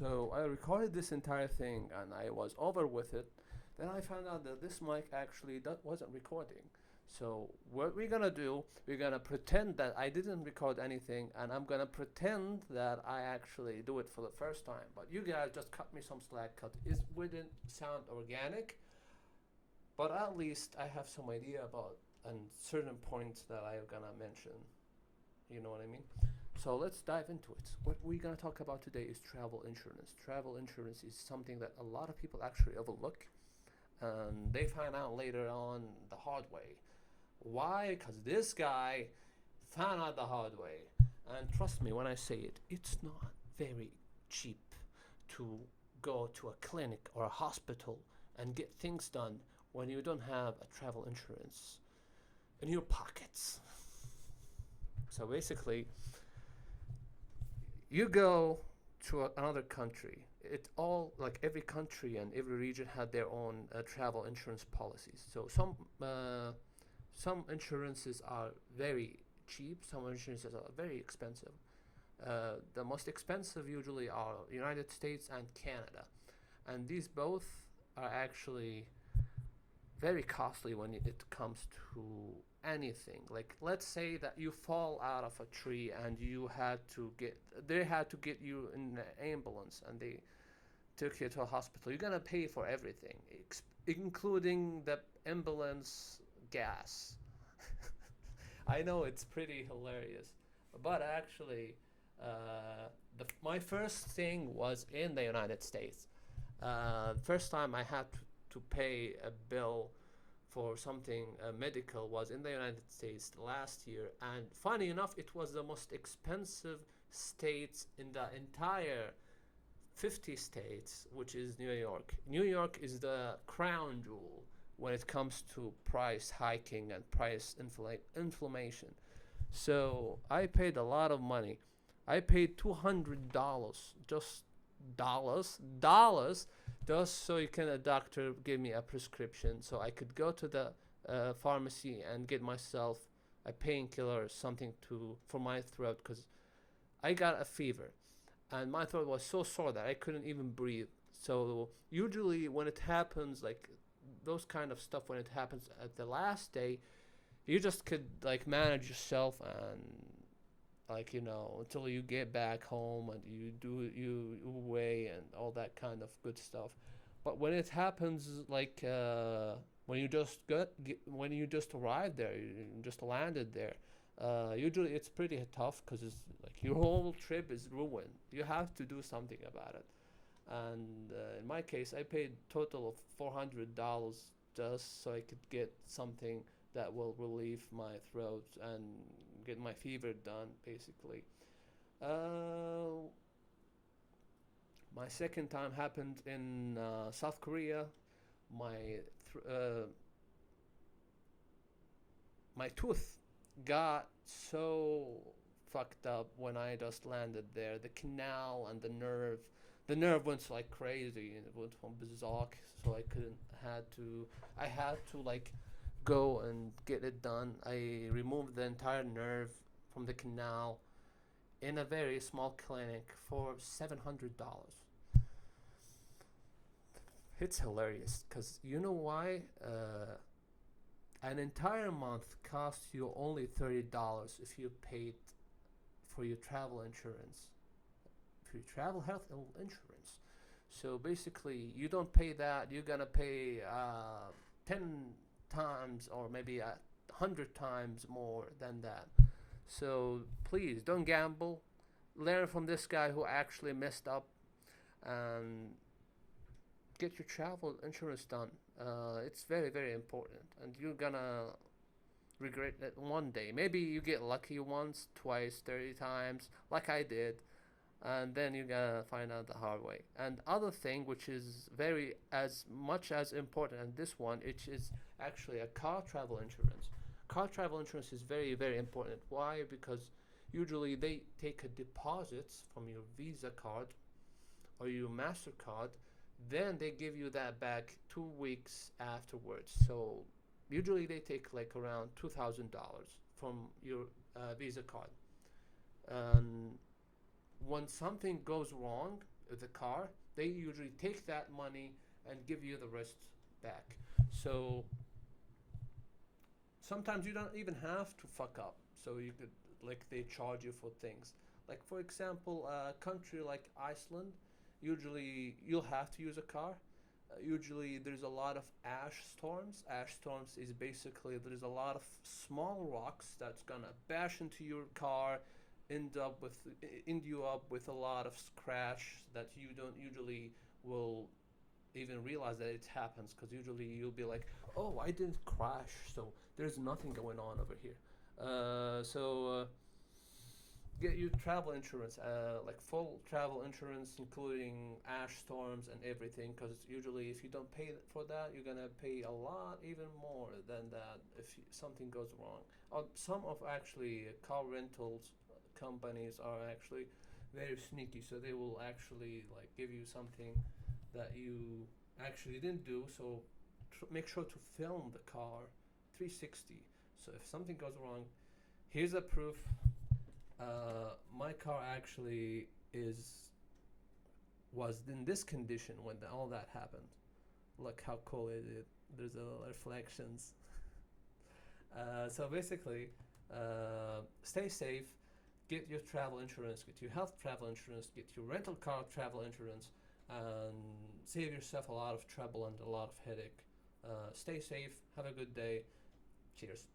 So I recorded this entire thing and I was over with it. Then I found out that this mic actually that wasn't recording. So what we're gonna do, we're gonna pretend that I didn't record anything, and I'm gonna pretend that I actually do it for the first time. But you guys just cut me some slack, cause it wouldn't sound organic. But at least I have some idea about and certain points that I'm gonna mention. You know what I mean? So let's dive into it. What we're gonna talk about today is travel insurance. Travel insurance is something that a lot of people actually overlook, and they find out later on the hard way. Why? Because this guy found out the hard way. And trust me when I say it, it's not very cheap to go to a clinic or a hospital and get things done when you don't have a travel insurance in your pockets. So basically, you go to another country. It all like every country and every region had their own travel insurance policies. So some insurances are very cheap. Some insurances are very expensive. The most expensive usually are United States and Canada, and these both are actually very costly when it comes to anything. Like let's say that you fall out of a tree and they had to get you in an ambulance and they took you to a hospital. You're gonna pay for everything, including the ambulance gas. I know it's pretty hilarious, but actually, my first thing was in the United States. First time I had to pay a bill for something medical was in the United States last year, and funny enough, it was the most expensive states in the entire 50 states, which is New York. New York is the crown jewel when it comes to price hiking and price inflation. So I paid a lot of money. I paid $200, just dollars, just so you can a doctor give me a prescription, so I could go to the pharmacy and get myself a painkiller or something to for my throat because I got a fever and my throat was so sore that I couldn't even breathe. So usually when it happens, like those kind of stuff, when it happens at the last day, you just could like manage yourself and like until you get back home and you weigh and all that kind of good stuff. But when it happens like when you just arrived there, you just landed there, usually it's pretty tough because it's like your whole trip is ruined. You have to do something about it. And in my case, I paid total of $400 just so I could get something that will relieve my throat and get my fever done, basically. Uh, my second time happened in South Korea. My th- uh, my tooth got so fucked up when I just landed there. The canal and the nerve went like crazy and it went from berserk. So I had to like go and get it done. I removed the entire nerve from the canal in a very small clinic for $700. It's hilarious because you know why? An entire month costs you only $30 if you paid for your travel insurance, for your travel health insurance. So basically, you don't pay that. You're gonna pay 10 times or maybe 100 times more than that. So please don't gamble. Learn from this guy who actually messed up and get your travel insurance done. It's very, very important, and you're gonna regret it one day. Maybe you get lucky once, twice, 30 times, like I did, and then you're gonna find out the hard way. And other thing, which is very as much as important as this one, which is actually a car travel insurance. Car travel insurance is very, very important. Why? Because usually they take a deposit from your Visa card or your MasterCard, then they give you that back 2 weeks afterwards. So usually they take like around $2,000 from your Visa card. And when something goes wrong, the car, they usually take that money and give you the rest back. So sometimes you don't even have to fuck up. So you could, like, they charge you for things. Like for example, a country like Iceland, usually you'll have to use a car. Usually there's a lot of ash storms. Ash storms is basically there's a lot of small rocks that's gonna bash into your car, end you up with a lot of scratch that you don't usually will even realize that it happens, because usually you'll be like, oh, I didn't crash, so there's nothing going on over here. Get your travel insurance, like full travel insurance, including ash storms and everything. Because usually, if you don't pay for that, you're gonna pay a lot, even more than that, if something goes wrong. Some of actually car rentals companies are actually very sneaky, so they will actually like give you something that you actually didn't do. So make sure to film the car 360. So if something goes wrong, here's a proof. My car actually is was in this condition when all that happened. Look how cool it is. There's a reflections. So basically, stay safe. Get your travel insurance. Get your health travel insurance. Get your rental car travel insurance, and save yourself a lot of trouble and a lot of headache. Stay safe. Have a good day. Cheers.